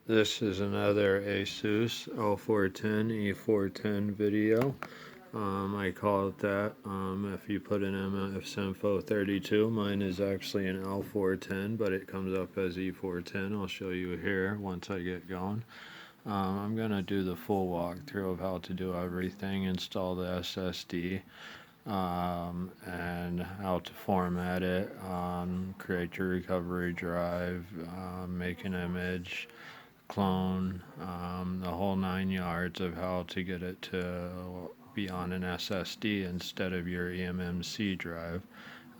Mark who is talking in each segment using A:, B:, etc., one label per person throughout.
A: This is another Asus l410 e410 video. I call it that. If you put an MF 32, mine is actually an l410, but it comes up as e410. I'll show you here once I get going. I'm going to do the full walkthrough of how to do everything, install the SSD, and how to format it, create your recovery drive, make an image, clone, the whole 9 yards of how to get it to be on an SSD instead of your emmc drive.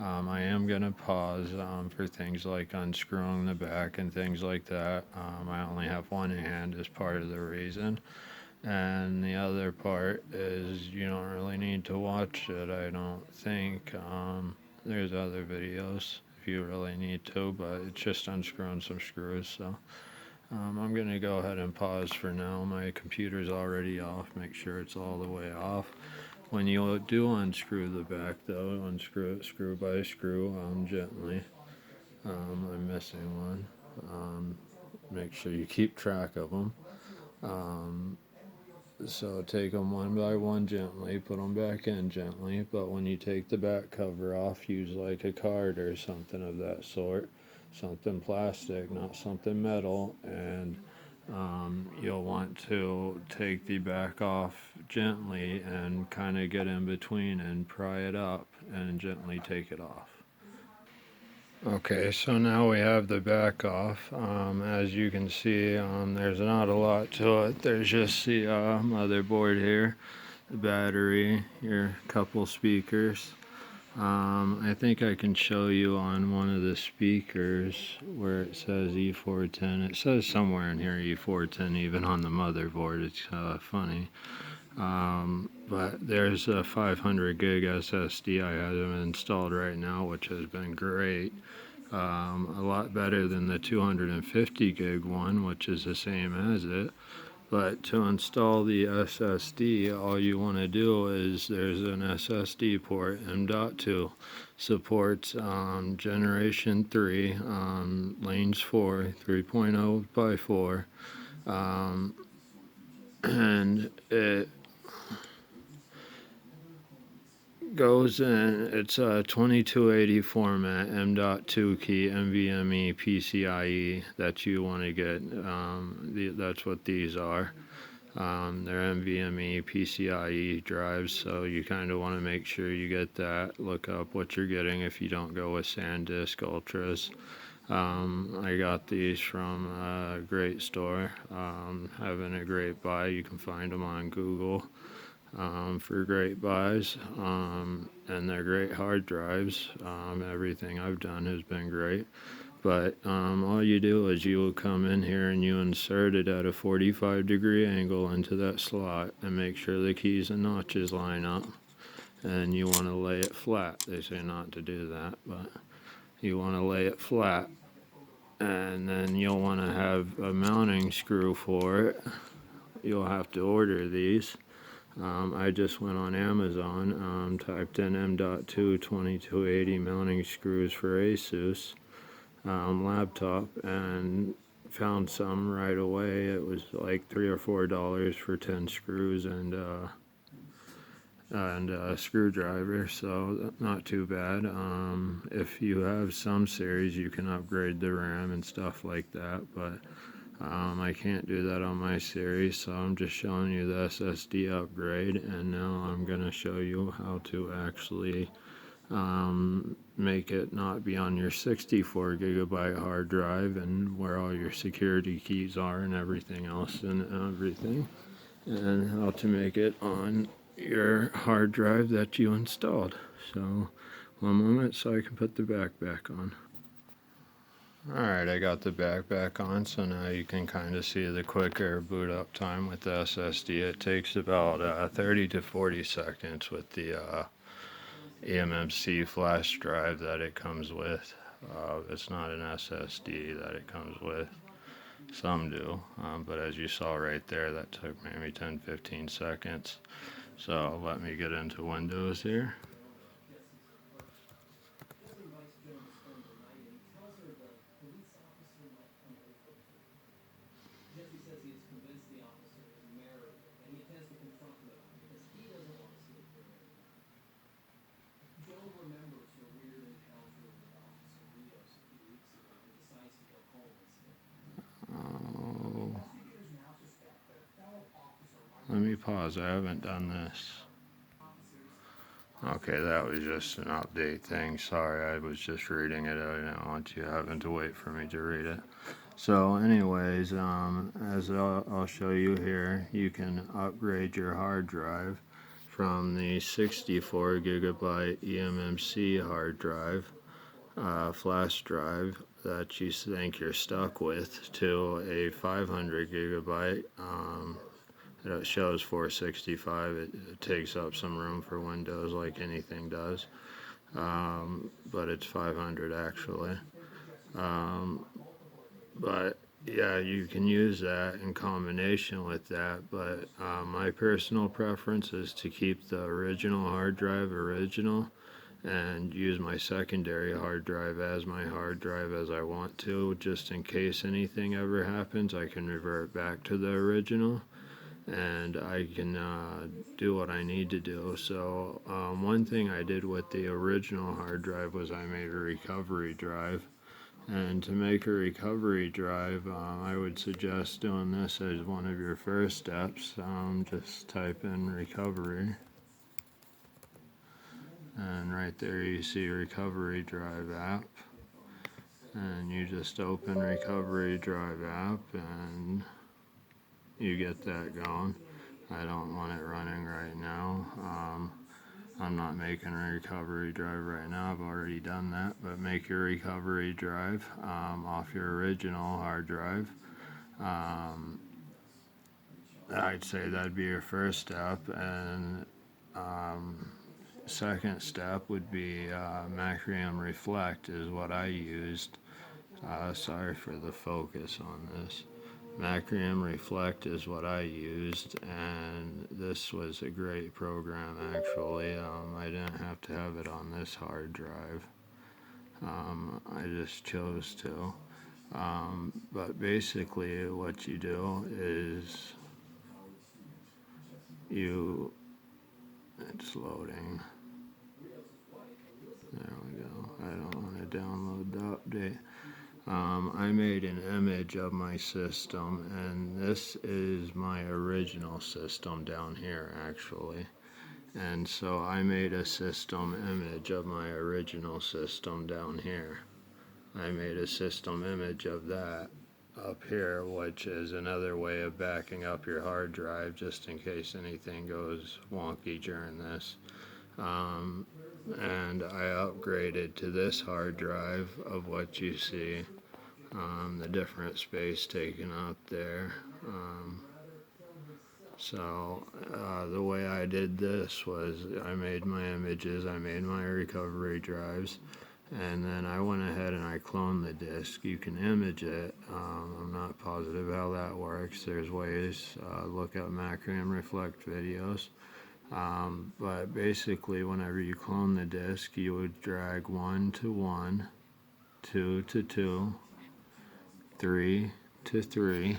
A: I am going to pause for things like unscrewing the back and things like that. I only have one hand as part of the reason. And the other part is you don't really need to watch it, I don't think. There's other videos if you really need to, but it's just unscrewing some screws. So I'm going to go ahead and pause for now. My computer's already off. Make sure it's all the way off. When you do unscrew the back, though, unscrew it screw by screw, gently. I'm missing one. Make sure you keep track of them. So take them one by one gently, put them back in gently, but when you take the back cover off, use like a card or something of that sort, something plastic, not something metal, and you'll want to take the back off gently and kind of get in between and pry it up and gently take it off. Okay, so now we have the back off. As you can see, there's not a lot to it. There's just the motherboard here, the battery, your couple speakers. I think I can show you on one of the speakers where it says e410. It says somewhere in here e410 even on the motherboard. It's funny. But there's a 500 gig SSD I have installed right now, which has been great. A lot better than the 250 gig one, which is the same as it. But to install the SSD, all you want to do is there's an SSD port, M.2, supports generation 3, lanes 4, 3.0 by 4, and it goes in, it's a 2280 format, M.2 key, NVMe, PCIe that you want to get. That's what these are. They're NVMe, PCIe drives, so you kind of want to make sure you get that. Look up what you're getting if you don't go with SanDisk Ultras. I got these from a great store, having a great buy. You can find them on Google. For great buys, and they're great hard drives. Everything I've done has been great, but all you do is you will come in here and you insert it at a 45-degree angle into that slot and make sure the keys and notches line up, and you want to lay it flat. They say not to do that, but you want to lay it flat, and then you'll want to have a mounting screw for it. You'll have to order these. I just went on Amazon, typed in M.2 2280 mounting screws for Asus laptop, and found some right away. It was like $3 or $4 for 10 screws and a screwdriver, so not too bad. If you have some series, you can upgrade the RAM and stuff like that, but I can't do that on my series, so I'm just showing you the SSD upgrade, and now I'm going to show you how to actually make it not be on your 64 gigabyte hard drive and where all your security keys are and everything else and how to make it on your hard drive that you installed. So one moment so I can put the back on. Alright, I got the back on, so now you can kind of see the quicker boot up time with the SSD. It takes about 30 to 40 seconds with the eMMC flash drive that it comes with. It's not an SSD that it comes with. Some do, but as you saw right there, that took maybe 10-15 seconds. So let me get into Windows here. Oh, let me pause. I haven't done this. Okay, that was just an update thing. Sorry, I was just reading it. I didn't want you having to wait for me to read it. So anyways, as I'll show you here, you can upgrade your hard drive from the 64 gigabyte emmc hard drive, flash drive that you think you're stuck with, to a 500 gigabyte. It shows 465. It takes up some room for Windows like anything does, but it's 500 actually. But yeah, you can use that in combination with that, but my personal preference is to keep the original hard drive original and use my secondary hard drive as my hard drive as I want to, just in case anything ever happens. I can revert back to the original and I can do what I need to do. So one thing I did with the original hard drive was I made a recovery drive. And to make a recovery drive, I would suggest doing this as one of your first steps. Just type in recovery, and right there you see recovery drive app, and you just open recovery drive app and you get that going. I don't want it running right now. I'm not making a recovery drive right now. I've already done that. But make your recovery drive off your original hard drive. I'd say that'd be your first step. And second step would be Macrium Reflect is what I used. Sorry for the focus on this. Macrium Reflect is what I used, and this was a great program actually. I didn't have to have it on this hard drive. I just chose to. But basically what you do is it's loading. There we go. I don't want to download the update. I made an image of my system, and this is my original system down here actually. And so I made a system image of my original system down here. I made a system image of that up here, which is another way of backing up your hard drive just in case anything goes wonky during this. And I upgraded to this hard drive of what you see. The different space taken up there. So the way I did this was I made my images, I made my recovery drives, and then I went ahead and I cloned the disk. You can image it. I'm not positive how that works. There's ways. Look up Macrium Reflect videos. But basically, whenever you clone the disk, you would drag 1 to 1, 2 to 2, 3 to 3,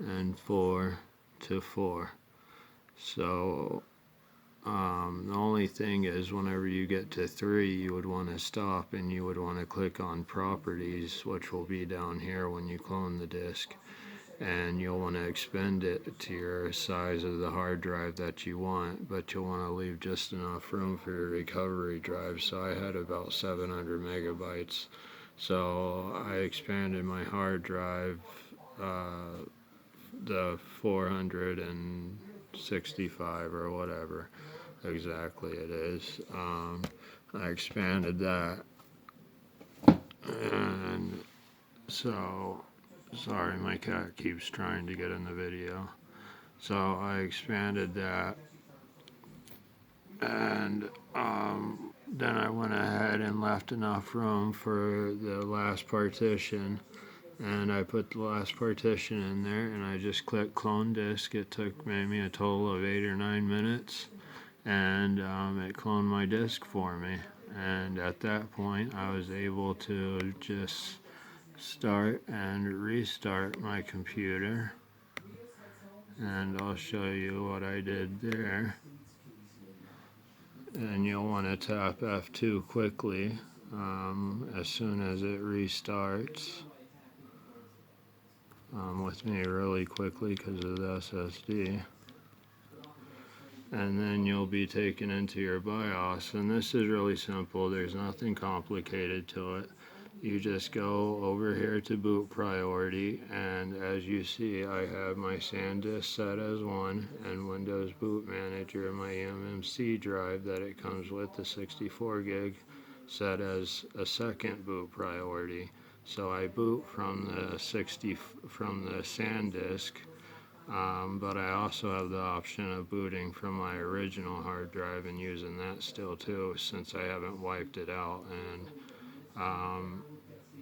A: and 4 to 4. So the only thing is whenever you get to 3, you would want to stop and you would want to click on properties, which will be down here when you clone the disk, and you'll want to expand it to your size of the hard drive that you want, but you'll want to leave just enough room for your recovery drive. So I had about 700 megabytes. So I expanded my hard drive, the 465 or whatever exactly it is. I expanded that, and so, sorry, my cat keeps trying to get in the video. So I expanded that, and then I went ahead and left enough room for the last partition, and I put the last partition in there, and I just clicked clone disk. It took maybe a total of 8 or 9 minutes, and it cloned my disk for me. And at that point I was able to just start and restart my computer, and I'll show you what I did there. And you'll want to tap F2 quickly as soon as it restarts. With me really quickly because of the SSD. And then you'll be taken into your BIOS, and this is really simple. There's nothing complicated to it. You just go over here to boot priority, and as you see, I have my SanDisk set as 1 and Windows Boot Manager, my emmc drive that it comes with, the 64 gig, set as a second boot priority. So I boot from the SanDisk, but I also have the option of booting from my original hard drive and using that still too, since I haven't wiped it out. And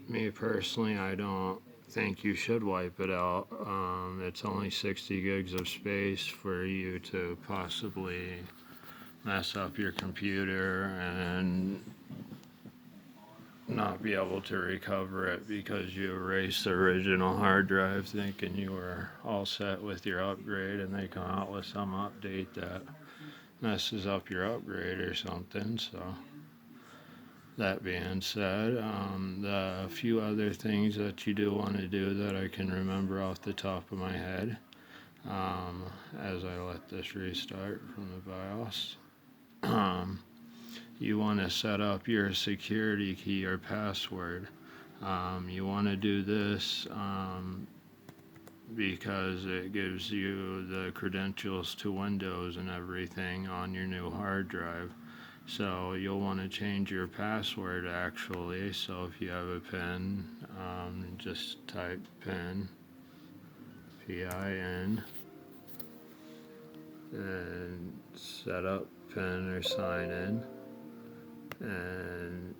A: me personally, I don't think you should wipe it out. It's only 60 gigs of space for you to possibly mess up your computer and not be able to recover it because you erased the original hard drive thinking you were all set with your upgrade, and they come out with some update that messes up your upgrade or something. So that being said, the few other things that you do want to do that I can remember off the top of my head, as I let this restart from the BIOS, you want to set up your security key or password. You want to do this because it gives you the credentials to Windows and everything on your new hard drive. So you'll want to change your password actually. So if you have a PIN, just type PIN, PIN, and set up PIN or sign in. And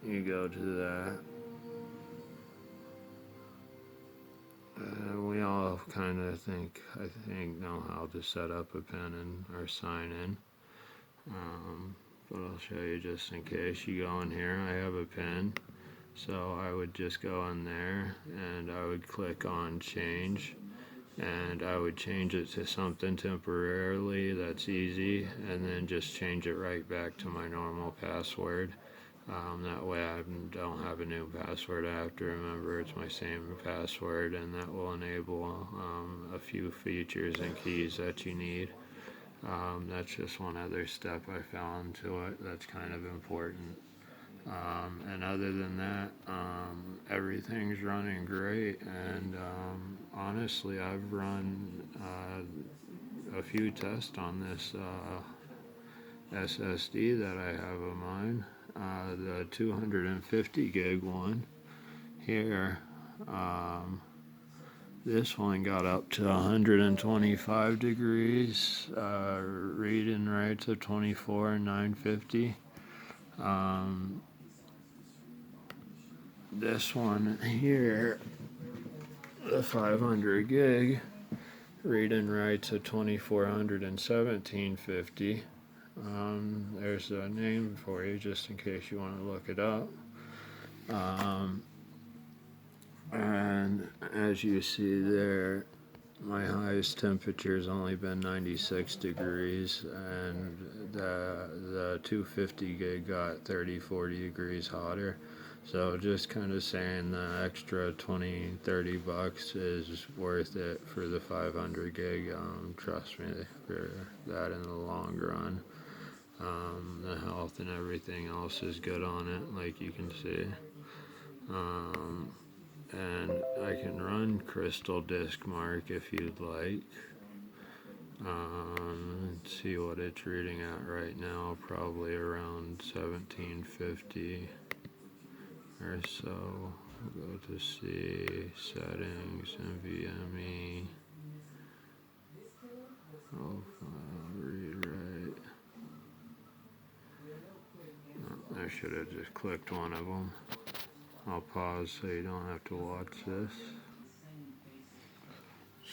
A: you go to that. We all kind of I think, know how to set up a PIN or sign in. But I'll show you just in case. You go in here, I have a PIN. So I would just go in there and I would click on change. And I would change it to something temporarily that's easy, and then just change it right back to my normal password. That way I don't have a new password. I have to remember it's my same password, and that will enable a few features and keys that you need. That's just one other step I found to it that's kind of important. And other than that, everything's running great, and honestly, I've run a few tests on this SSD that I have of mine, the 250 gig one here. This one got up to 125 degrees, read and writes of 24 and 950. This one here, the 500 gig, read and writes of 2400 and 1750. There's a name for you just in case you want to look it up. And as you see there, my highest temperature has only been 96 degrees, and the 250 gig got 30-40 degrees hotter. So just kind of saying the extra 20-30 bucks is worth it for the 500 gig. Trust me, for that in the long run. The health and everything else is good on it, like you can see. And I can run Crystal Disk Mark if you'd like. Let's see what it's reading at right now, probably around 1750 or so. We'll go to see settings, NVMe, read write. Oh, I should have just clicked one of them. I'll pause so you don't have to watch this.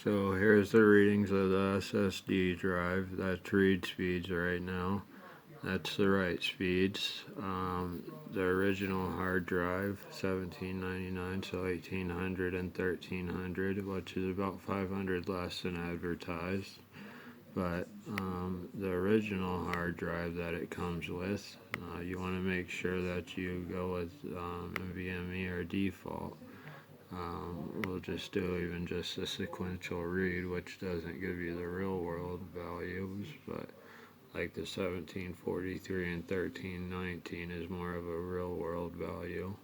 A: So here's the readings of the SSD drive. That's read speeds right now. That's the right speeds. The original hard drive, $17.99, so 1800 and 1300, which is about 500 less than advertised. But the original hard drive that it comes with, you want to make sure that you go with NVMe or default. We'll just do even just a sequential read, which doesn't give you the real world values, but like the 1743 and 1319 is more of a real world value.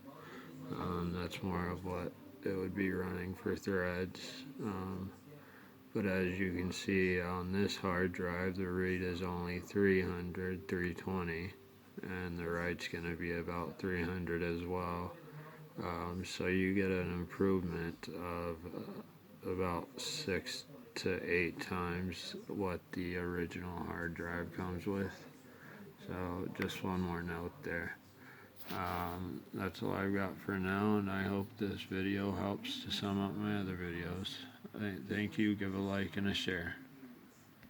A: That's more of what it would be running for threads. But as you can see on this hard drive, the read is only 300, 320, and the write's going to be about 300 as well. So you get an improvement of about 6 to 8 times what the original hard drive comes with. So just one more note there. That's all I've got for now, and I hope this video helps to sum up my other videos. Thank you. Give a like and a share.